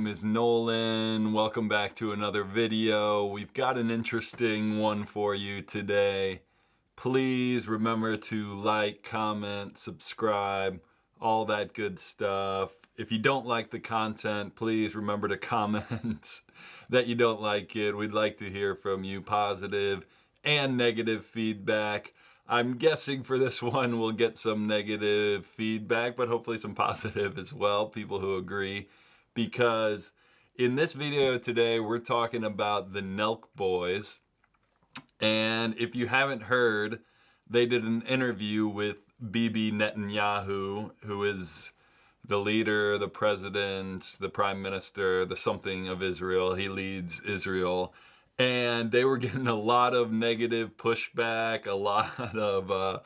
name is Nolan. Welcome back to another video. We've got an interesting one for you today. Please remember to like, comment, subscribe, all that good stuff. If you don't like the content, please remember to comment that you don't like it. We'd like to hear from you, positive and negative feedback. I'm guessing for this one we'll get some negative feedback, but hopefully some positive as well, people who agree. Because in this video today, we're talking about the NELK boys. And if you haven't heard, they did an interview with BIBI Netanyahu, who is the leader, the president, the prime minister, the something of Israel. He leads Israel. And they were getting a lot of negative pushback, a lot of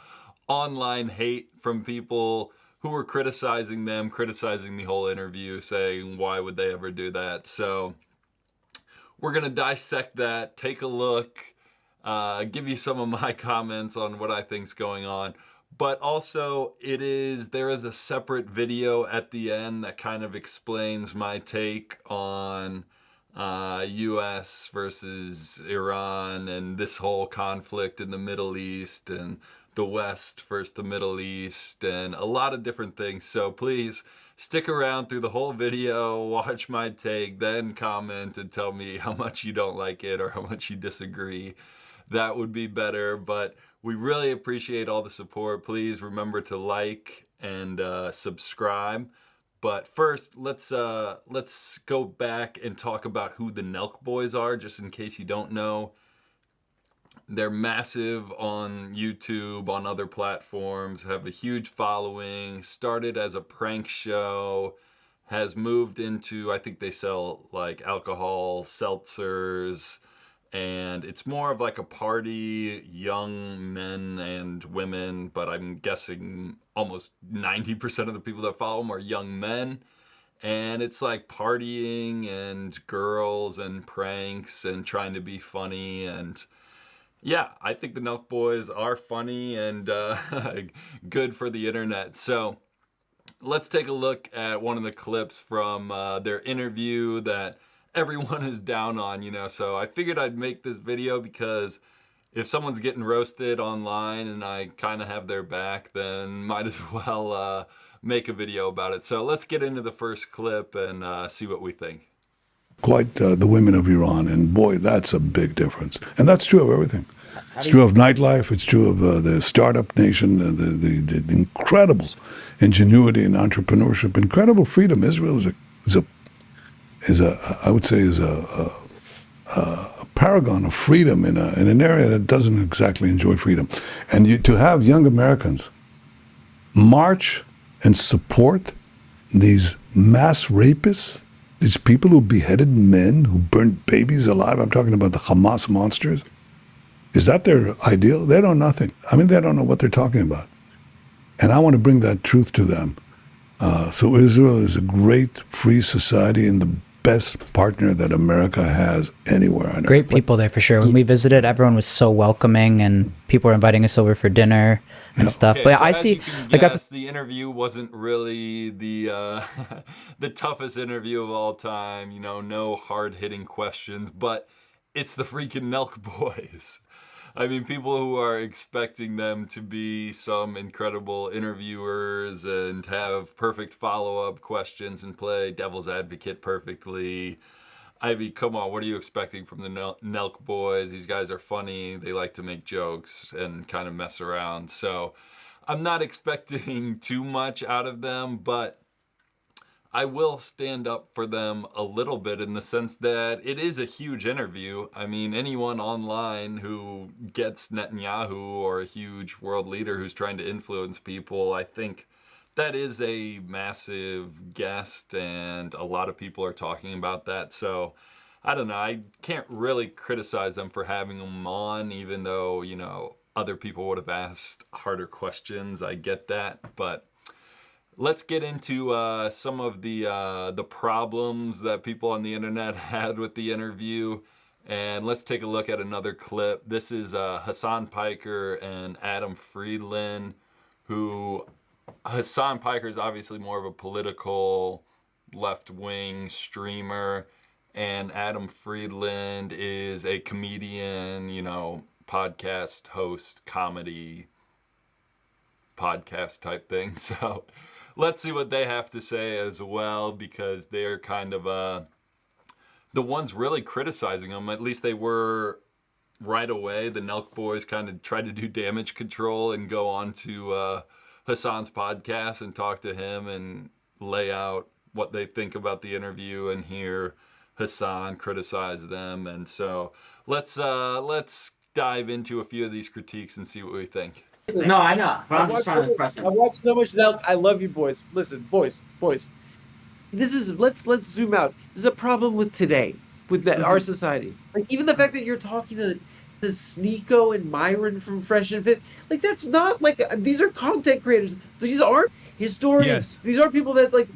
online hate from people who were criticizing them, criticizing the whole interview, saying, why would they ever do that? So we're going to dissect that, take a look, give you some of my comments on what I think's going on. But also, there is a separate video at the end that kind of explains my take on U.S. versus Iran and this whole conflict in the Middle East and the West versus the Middle East and a lot of different things. So please stick around through the whole video, watch my take, then comment and tell me how much you don't like it or how much you disagree. That would be better, but we really appreciate all the support. Please remember to like and subscribe. But first, let's go back and talk about who the NELK boys are, just in case you don't know. They're massive on YouTube, on other platforms, have a huge following, started as a prank show, has moved into, I think they sell like alcohol, seltzers, and it's more of like a party, young men and women, but I'm guessing almost 90% of the people that follow them are young men. And it's like partying and girls and pranks and trying to be funny. And yeah, I think the NELK boys are funny and good for the internet. So let's take a look at one of the clips from their interview that everyone is down on, so I figured I'd make this video because if someone's getting roasted online and I kind of have their back, then might as well make a video about it. So let's get into the first clip and see what we think. Quite the women of Iran, and boy, that's a big difference. And that's true of everything. It's true of nightlife. It's true of the startup nation, the incredible ingenuity and entrepreneurship, incredible freedom. Israel is a paragon of freedom in an area that doesn't exactly enjoy freedom. And to have young Americans march and support these mass rapists, these people who beheaded men, who burnt babies alive, I'm talking about the Hamas monsters, is that their ideal? They know nothing. I mean, they don't know what they're talking about. And I want to bring that truth to them. So Israel is a great free society and the best partner that America has anywhere on earth. Great people there for sure. When we visited, everyone was so welcoming and people were inviting us over for dinner and stuff. Okay, but so I as see, you can like, guess, the interview wasn't really the the toughest interview of all time. No hard-hitting questions, but it's the freaking NELK boys. I mean, people who are expecting them to be some incredible interviewers and have perfect follow-up questions and play devil's advocate perfectly. I mean, come on, what are you expecting from the NELK boys? These guys are funny. They like to make jokes and kind of mess around. So I'm not expecting too much out of them, but I will stand up for them a little bit in the sense that it is a huge interview. I mean, anyone online who gets Netanyahu or a huge world leader who's trying to influence people, I think that is a massive guest, and a lot of people are talking about that. So I don't know. I can't really criticize them for having them on, even though, other people would have asked harder questions. I get that, but let's get into some of the problems that people on the internet had with the interview. And let's take a look at another clip. This is Hassan Piker and Adam Friedland, who Hassan Piker is obviously more of a political left-wing streamer, and Adam Friedland is a comedian, podcast host, comedy podcast type thing. So let's see what they have to say as well, because they're kind of the ones really criticizing him. At least they were right away. The NELK boys kind of tried to do damage control and go on to Hassan's podcast and talk to him and lay out what they think about the interview and hear Hassan criticize them. And so let's dive into a few of these critiques and see what we think. No, I know, but I'm just trying to impress him. I watched so much NELK. I love you, boys. Listen, boys. This is let's zoom out. This is a problem with today, with our society. Like even the fact that you're talking to Sneeko and Myron from Fresh and Fit, like that's not like these are content creators. These aren't historians. Yes. These are people that like.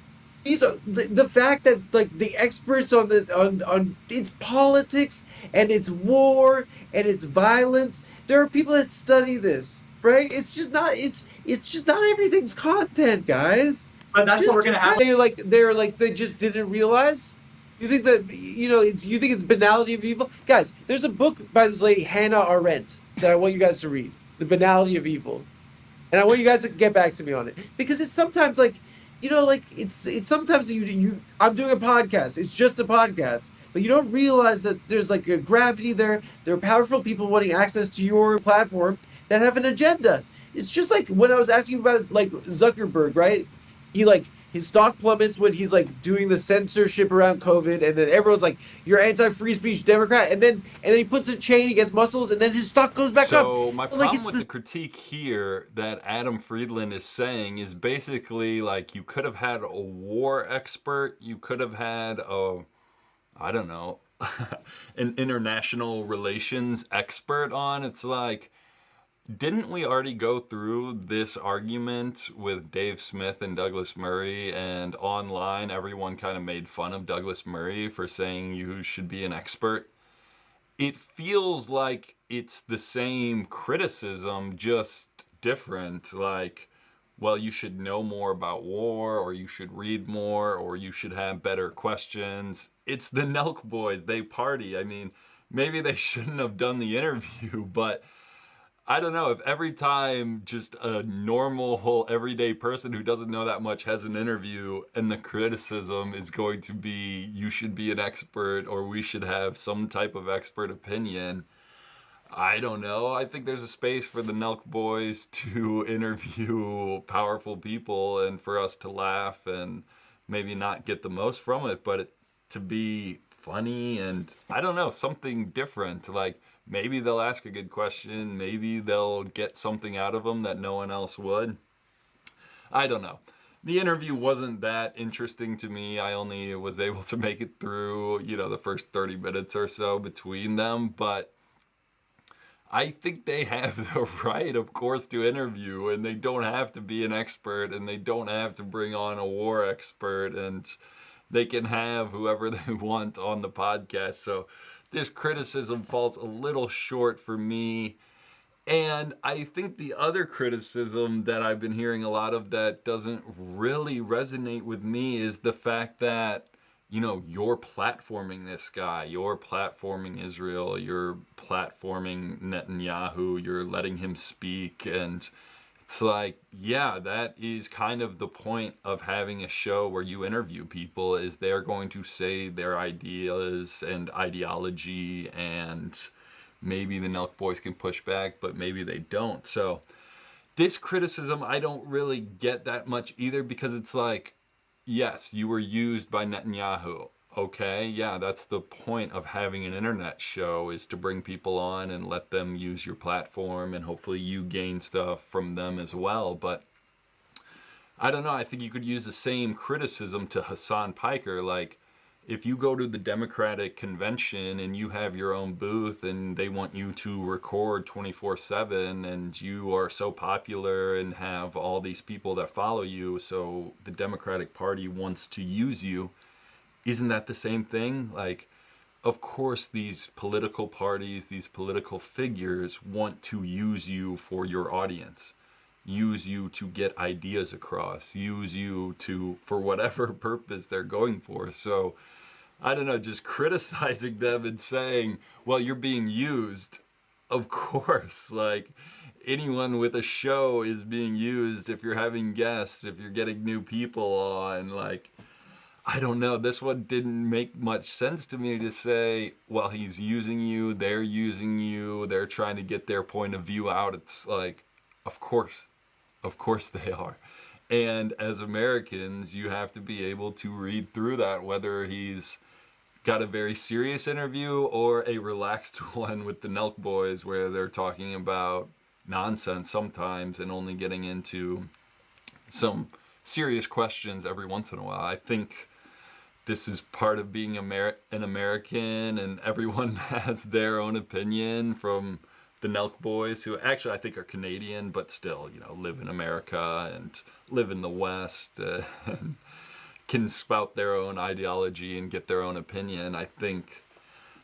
These are the fact that like the experts on it's politics and it's war and it's violence. There are people that study this, right? It's just not everything's content, guys. But that's what we're gonna have. They're like they just didn't realize. You think that you think it's banality of evil, guys? There's a book by this lady Hannah Arendt that I want you guys to read, The Banality of Evil, and I want you guys to get back to me on it because it's sometimes like. It's sometimes I'm doing a podcast. It's just a podcast, but you don't realize that there's like a gravity there. There are powerful people wanting access to your platform that have an agenda. It's just like when I was asking about like Zuckerberg, right? His stock plummets when he's like doing the censorship around COVID, and then everyone's like, "You're anti-free speech Democrat," and then he puts a chain against muscles, and then his stock goes back up. So my problem with the critique here that Adam Friedland is saying is basically like you could have had a war expert, you could have had an international relations expert on. It's like, didn't we already go through this argument with Dave Smith and Douglas Murray, and online everyone kind of made fun of Douglas Murray for saying you should be an expert? It feels like it's the same criticism, just different. Like, well, you should know more about war, or you should read more, or you should have better questions. It's the NELK boys. They party. I mean, maybe they shouldn't have done the interview, but I don't know, if every time just a normal, whole, everyday person who doesn't know that much has an interview and the criticism is going to be, you should be an expert or we should have some type of expert opinion, I don't know. I think there's a space for the NELK boys to interview powerful people and for us to laugh and maybe not get the most from it, but to be funny and, I don't know, something different. Like, maybe they'll ask a good question. Maybe they'll get something out of them that no one else would. I don't know. The interview wasn't that interesting to me. I only was able to make it through, the first 30 minutes or so between them. But I think they have the right, of course, to interview. And they don't have to be an expert. And they don't have to bring on a war expert. And they can have whoever they want on the podcast. So this criticism falls a little short for me. And I think the other criticism that I've been hearing a lot of that doesn't really resonate with me is the fact that, you're platforming this guy, you're platforming Israel, you're platforming Netanyahu, you're letting him speak. And it's like, yeah, that is kind of the point of having a show where you interview people, is they're going to say their ideas and ideology, and maybe the NELK boys can push back, but maybe they don't. So this criticism, I don't really get that much either, because it's like, yes, you were used by Netanyahu. Okay, yeah, that's the point of having an internet show, is to bring people on and let them use your platform, and hopefully you gain stuff from them as well. But I don't know, I think you could use the same criticism to Hassan Piker. Like, if you go to the Democratic convention and you have your own booth and they want you to record 24/7 and you are so popular and have all these people that follow you, so the Democratic Party wants to use you, isn't that the same thing? Like, of course, these political parties, these political figures want to use you for your audience. use you to get ideas across, use you to for whatever purpose they're going for. So I don't know, just criticizing them and saying, well, you're being used. Of course, like anyone with a show is being used. If you're having guests, if you're getting new people on, like, I don't know, this one didn't make much sense to me to say, well, he's using you, they're trying to get their point of view out. It's like, of course they are. And as Americans, you have to be able to read through that, whether he's got a very serious interview or a relaxed one with the NELK boys where they're talking about nonsense sometimes and only getting into some serious questions every once in a while. I think this is part of being an American, and everyone has their own opinion, from the NELK boys, who actually I think are Canadian, but still, you know, live in America and live in the West, and can spout their own ideology and get their own opinion. I think,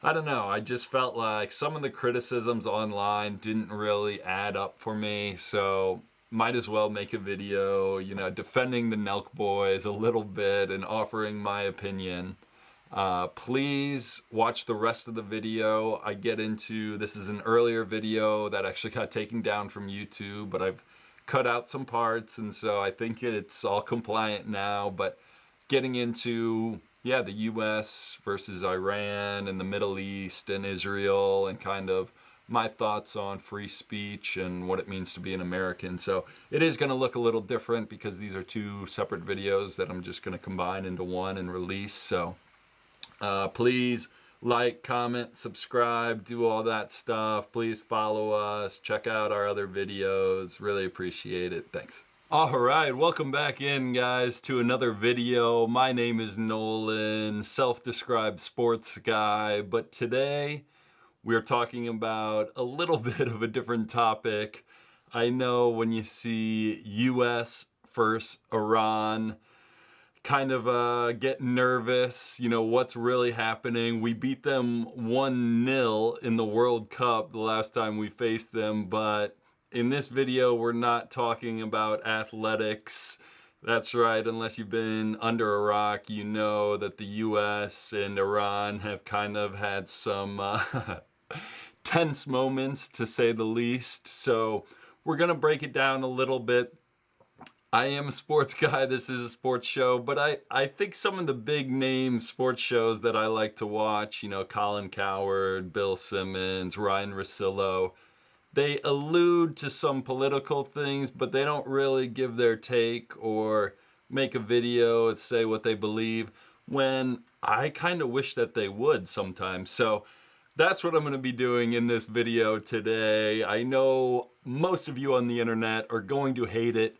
I don't know, I just felt like some of the criticisms online didn't really add up for me, so might as well make a video, you know, defending the NELK boys a little bit and offering my opinion. Please watch the rest of the video. I get into, this is an earlier video that actually got taken down from YouTube, but I've cut out some parts, and so I think it's all compliant now. But getting into, yeah, the US versus Iran and the Middle East and Israel, and kind of my thoughts on free speech and what it means to be an American. So it is going to look a little different because these are two separate videos that I'm just going to combine into one and release. So please like, comment, subscribe, do all that stuff. Please follow us. Check out our other videos. Really appreciate it. Thanks. All right, welcome back in, guys, to another video. My name is Nolan, self-described sports guy, but today we're talking about a little bit of a different topic. I know when you see US versus Iran, kind of get nervous, you know, what's really happening. We beat them 1-0 in the World Cup the last time we faced them, but in this video, we're not talking about athletics. That's right, unless you've been under a rock, you know that the US and Iran have kind of had some tense moments, to say the least. So we're going to break it down a little bit. I am a sports guy. This is a sports show, but I think some of the big name sports shows that I like to watch, you know, Colin Cowherd, Bill Simmons, Ryan Russillo, they allude to some political things, but they don't really give their take or make a video and say what they believe, when I kind of wish that they would sometimes. So that's what I'm going to be doing in this video today. I know most of you on the internet are going to hate it.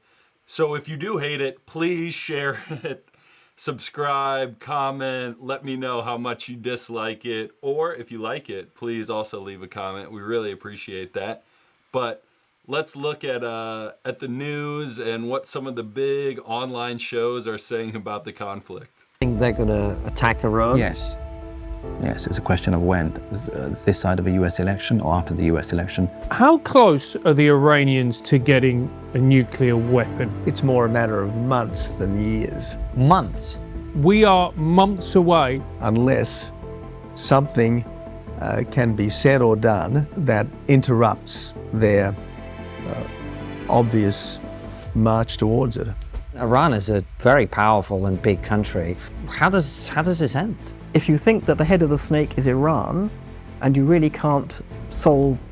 So if you do hate it, please share it, subscribe, comment, let me know how much you dislike it. Or if you like it, please also leave a comment. We really appreciate that. But let's look at the news and what some of the big online shows are saying about the conflict. Think they're going to attack Iran? Yes. Yes, it's a question of when. This side of a US election or after the US election. How close are the Iranians to getting a nuclear weapon? It's more a matter of months than years. Months. We are months away. Unless something can be said or done that interrupts their obvious march towards it. Iran is a very powerful and big country. How does this end? If you think that the head of the snake is Iran, and you really can't solve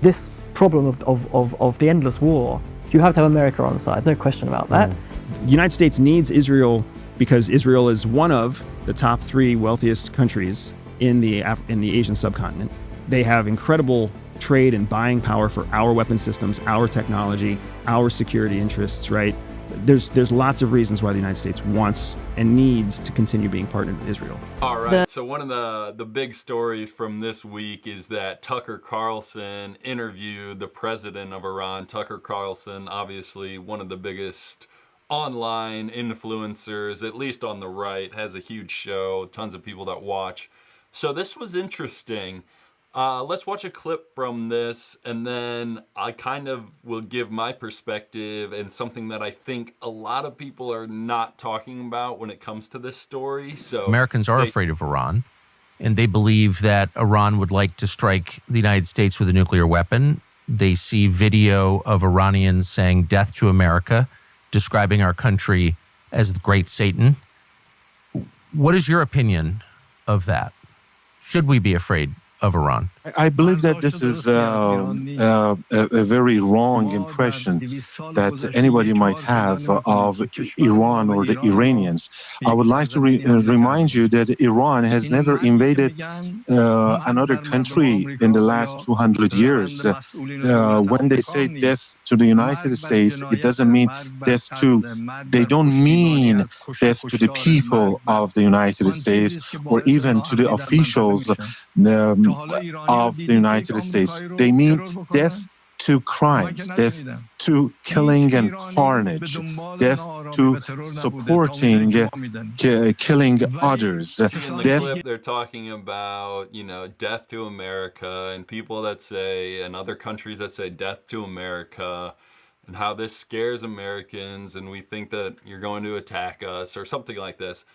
this problem of the endless war, you have to have America on side, no question about that. The United States needs Israel because Israel is one of the top 3 wealthiest countries in the Asian subcontinent. They have incredible trade and buying power for our weapon systems, our technology, our security interests, right? There's lots of reasons why the United States wants and needs to continue being partnered with Israel. All right, so one of the big stories from this week is that Tucker Carlson interviewed the president of Iran. Tucker Carlson, obviously one of the biggest online influencers, at least on the right, has a huge show, tons of people that watch. So this was interesting. Let's watch a clip from this, and then I kind of will give my perspective and something that I think a lot of people are not talking about when it comes to this story. So Americans are afraid of Iran, and they believe that Iran would like to strike the United States with a nuclear weapon. They see video of Iranians saying death to America, describing our country as the great Satan. What is your opinion of that? Should we be afraid of Iran? I believe that this is a very wrong impression that anybody might have of Iran or the Iranians. I would like to remind you that Iran has never invaded another country in the last 200 years. When they say death to the United States, it doesn't mean death to, they don't mean death to the people of the United States or even to the officials of the United States. They mean death to crimes, death to killing and carnage, death to supporting killing others. In the clip, they're talking about, death to America, and people that say, and other countries that say death to America, and how this scares Americans, and we think that you're going to attack us, or something like this.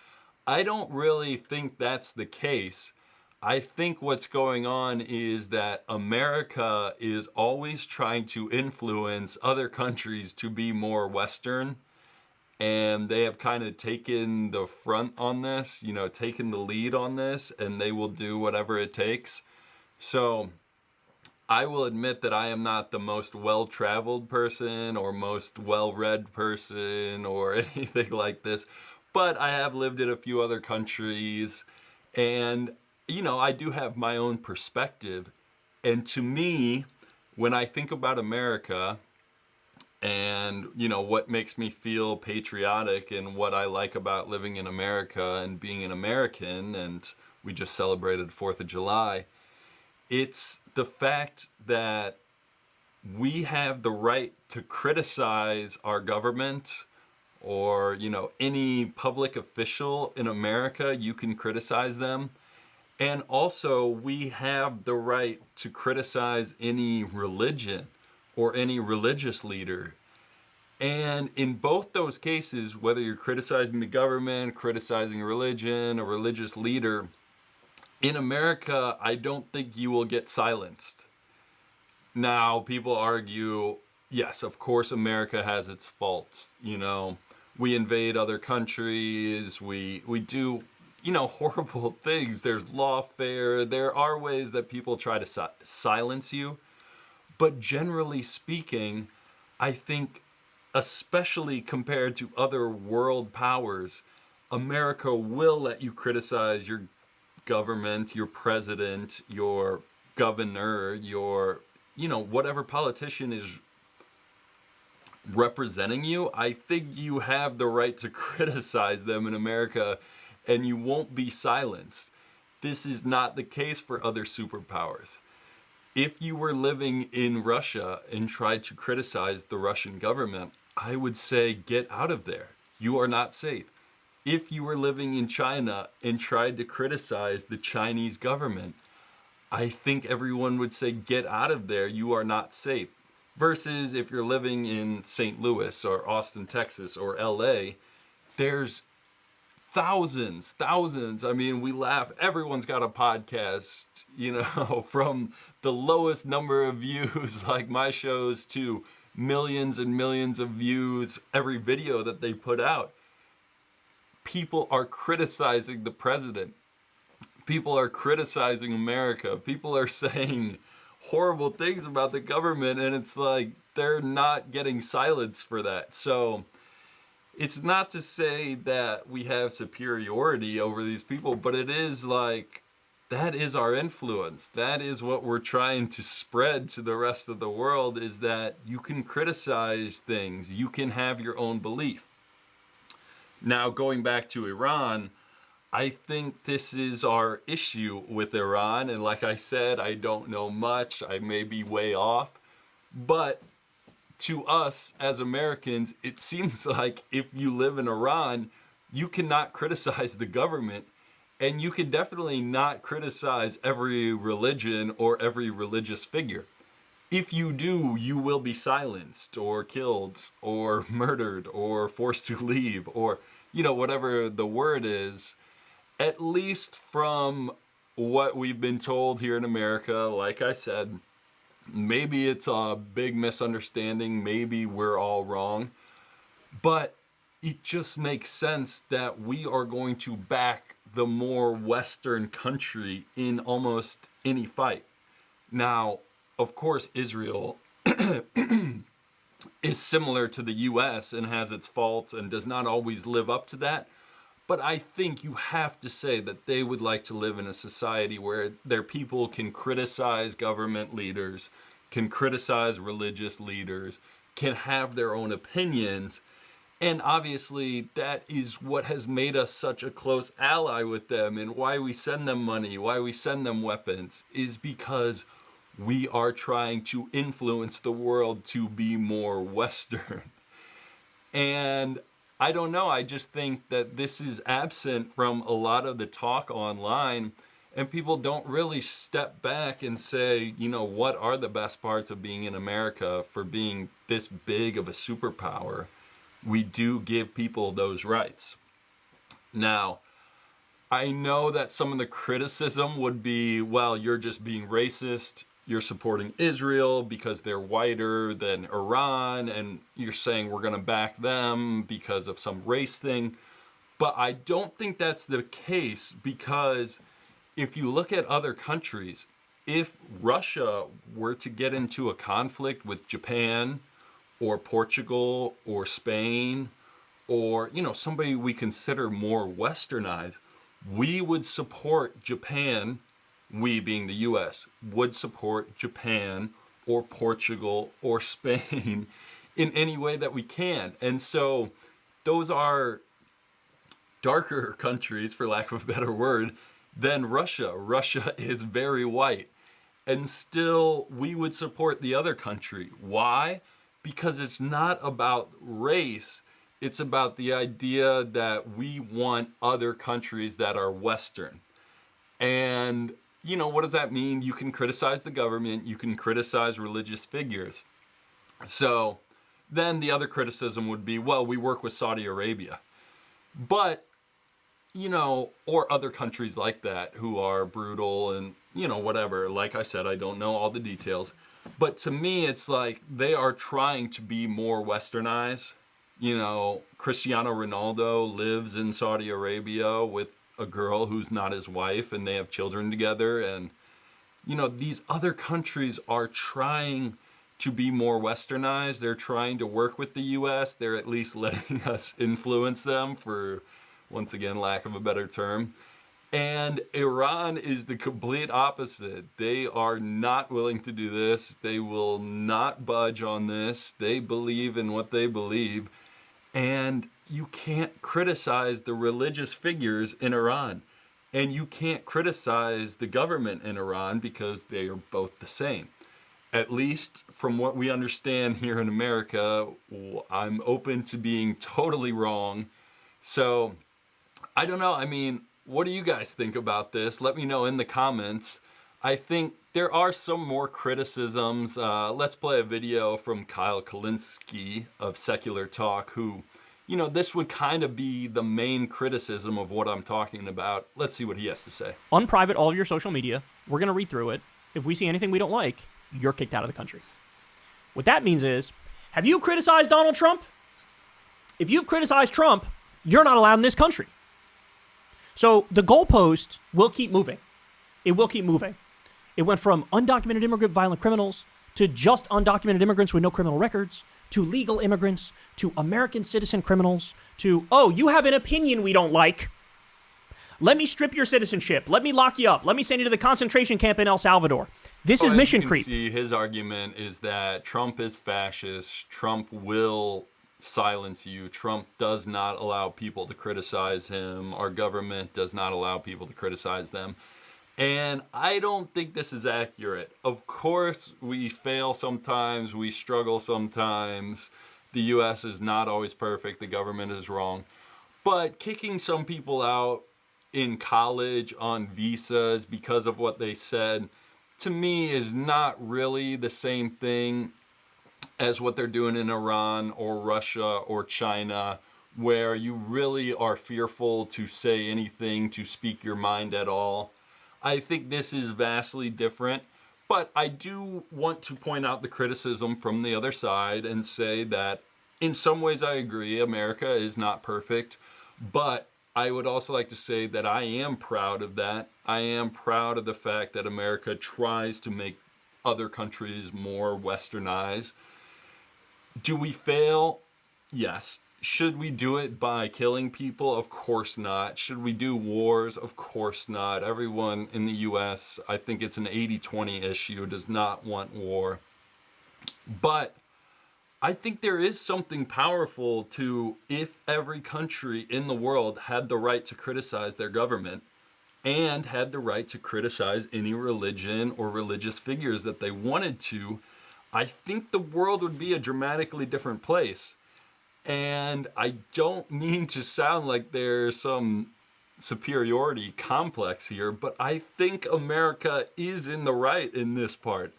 I don't really think that's the case. I think what's going on is that America is always trying to influence other countries to be more Western, and they have kind of taken the front on this, taken the lead on this, and they will do whatever it takes. So I will admit that I am not the most well-traveled person or most well-read person or anything like this, but I have lived in a few other countries, and I do have my own perspective. And to me, when I think about America and, what makes me feel patriotic and what I like about living in America and being an American, and we just celebrated 4th of July, it's the fact that we have the right to criticize our government or, any public official in America, you can criticize them. And also, we have the right to criticize any religion or any religious leader. And in both those cases, whether you're criticizing the government, criticizing a religion, a religious leader, in America, I don't think you will get silenced. Now, people argue, yes, of course, America has its faults. We invade other countries, we do horrible things. There's lawfare. There are ways that people try to silence you. But generally speaking, I think, especially compared to other world powers, America will let you criticize your government, your president, your governor, your, whatever politician is representing you. I think you have the right to criticize them in America, and you won't be silenced. This is not the case for other superpowers. If you were living in Russia and tried to criticize the Russian government, I would say get out of there. You are not safe. If you were living in China and tried to criticize the Chinese government, I think everyone would say get out of there. You are not safe. Versus if you're living in St. Louis or Austin, Texas or LA, there's thousands. I mean, we laugh. Everyone's got a podcast, from the lowest number of views, like my shows, to millions and millions of views every video that they put out. People are criticizing the president. People are criticizing America. People are saying horrible things about the government, and it's like they're not getting silenced for that. So it's not to say that we have superiority over these people, but it is like, that is our influence. That is what we're trying to spread to the rest of the world, is that you can criticize things. You can have your own belief. Now, going back to Iran, I think this is our issue with Iran. And like I said, I don't know much. I may be way off. But to us as Americans, it seems like if you live in Iran, you cannot criticize the government And you can definitely not criticize every religion or every religious figure. If you do, you will be silenced or killed or murdered or forced to leave or, whatever the word is. At least from what we've been told here in America, like I said, maybe it's a big misunderstanding. Maybe we're all wrong. But it just makes sense that we are going to back the more Western country in almost any fight. Now, of course, Israel is similar to the US and has its faults and does not always live up to that. But I think you have to say that they would like to live in a society where their people can criticize government leaders, can criticize religious leaders, can have their own opinions. And obviously, that is what has made us such a close ally with them, and why we send them money, why we send them weapons, is because we are trying to influence the world to be more Western. And I don't know, I just think that this is absent from a lot of the talk online, and people don't really step back and say, what are the best parts of being in America for being this big of a superpower? We do give people those rights. Now, I know that some of the criticism would be, well, you're just being racist. You're supporting Israel because they're whiter than Iran, and you're saying we're going to back them because of some race thing. But I don't think that's the case, because if you look at other countries, if Russia were to get into a conflict with Japan or Portugal or Spain or, somebody we consider more westernized, we would support Japan, we being the US, would support Japan or Portugal or Spain in any way that we can. And so those are darker countries, for lack of a better word, than Russia. Russia is very white. And still, we would support the other country. Why? Because it's not about race. It's about the idea that we want other countries that are Western. And, what does that mean? You can criticize the government. You can criticize religious figures. So then the other criticism would be, well, we work with Saudi Arabia. But, or other countries like that who are brutal and, whatever. Like I said, I don't know all the details. But to me, it's like they are trying to be more westernized. Cristiano Ronaldo lives in Saudi Arabia with a girl who's not his wife, and they have children together. And, these other countries are trying to be more westernized. They're trying to work with the US. They're at least letting us influence them, for, once again, lack of a better term. And Iran is the complete opposite. They are not willing to do this. They will not budge on this. They believe in what they believe. And you can't criticize the religious figures in Iran. And you can't criticize the government in Iran, because they are both the same. At least from what we understand here in America, I'm open to being totally wrong. So, I don't know. I mean, what do you guys think about this? Let me know in the comments. I think there are some more criticisms. Let's play a video from Kyle Kalinske of Secular Talk, who, this would kind of be the main criticism of what I'm talking about. Let's see what he has to say. Unprivate all of your social media. We're going to read through it. If we see anything we don't like, you're kicked out of the country. What that means is, have you criticized Donald Trump? If you've criticized Trump, you're not allowed in this country. So the goalpost will keep moving. It will keep moving. It went from undocumented immigrant violent criminals to just undocumented immigrants with no criminal records, to legal immigrants, to American citizen criminals, to, oh, you have an opinion we don't like. Let me strip your citizenship. Let me lock you up. Let me send you to the concentration camp in El Salvador. This is mission creep. See, his argument is that Trump is fascist. Trump will silence you. Trump does not allow people to criticize him. Our government does not allow people to criticize them. And I don't think this is accurate. Of course, we fail sometimes. We struggle sometimes. The U.S. is not always perfect. The government is wrong. But kicking some people out in college on visas because of what they said, to me is not really the same thing as what they're doing in Iran or Russia or China, where you really are fearful to say anything, to speak your mind at all. I think this is vastly different, but I do want to point out the criticism from the other side and say that in some ways I agree, America is not perfect, but I would also like to say that I am proud of that. I am proud of the fact that America tries to make other countries more westernized. Do we fail? Yes. Should we do it by killing people? Of course not. Should we do wars? Of course not. Everyone in the US, I think it's an 80-20 issue, does not want war. But I think there is something powerful to, if every country in the world had the right to criticize their government and had the right to criticize any religion or religious figures that they wanted to, I think the world would be a dramatically different place. And I don't mean to sound like there's some superiority complex here, but I think America is in the right in this part.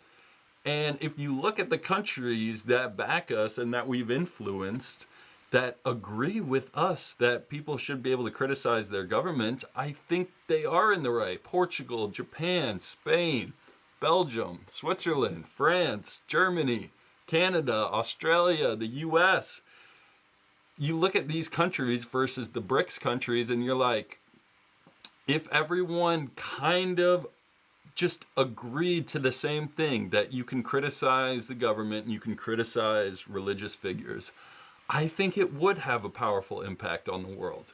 And if you look at the countries that back us and that we've influenced, that agree with us that people should be able to criticize their government, I think they are in the right. Portugal, Japan, Spain, Belgium, Switzerland, France, Germany, Canada, Australia, the US. You look at these countries versus the BRICS countries and you're like, if everyone kind of just agreed to the same thing, that you can criticize the government and you can criticize religious figures, I think it would have a powerful impact on the world.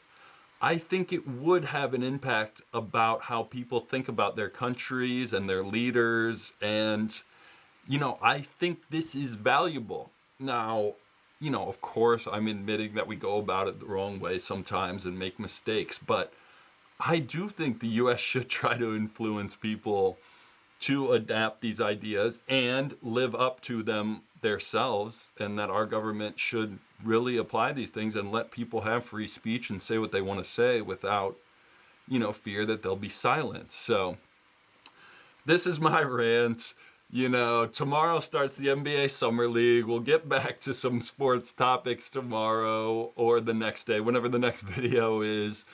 I think it would have an impact about how people think about their countries and their leaders. And, I think this is valuable. Now, of course, I'm admitting that we go about it the wrong way sometimes and make mistakes, but I do think the US should try to influence people to adapt these ideas and live up to them themselves, and that our government should really apply these things and let people have free speech and say what they want to say without, fear that they'll be silenced. So this is my rant. Tomorrow starts the NBA Summer League. We'll get back to some sports topics tomorrow or the next day, whenever the next video is.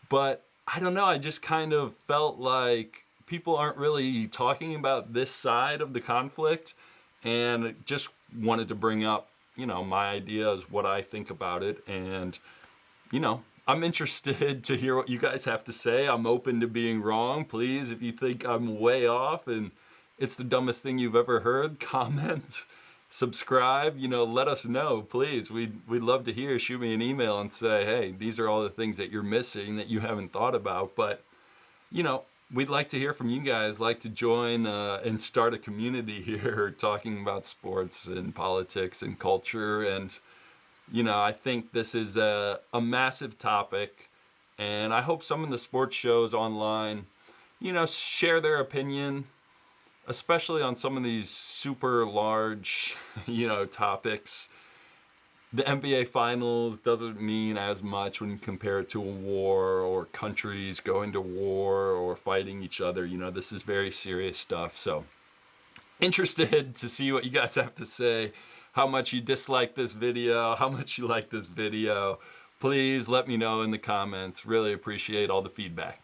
But I don't know, I just kind of felt like people aren't really talking about this side of the conflict, and just wanted to bring up, my ideas, what I think about it. And, I'm interested to hear what you guys have to say. I'm open to being wrong. Please, if you think I'm way off and it's the dumbest thing you've ever heard, comment, subscribe, let us know, please. We'd love to hear. Shoot me an email and say, hey, these are all the things that you're missing that you haven't thought about. But, we'd like to hear from you guys, like to join and start a community here talking about sports and politics and culture. And, I think this is a massive topic, and I hope some of the sports shows online, share their opinion, especially on some of these super large, topics. The NBA Finals doesn't mean as much when you compare it to a war or countries going to war or fighting each other. This is very serious stuff. So interested to see what you guys have to say, how much you dislike this video, how much you like this video. Please let me know in the comments. Really appreciate all the feedback.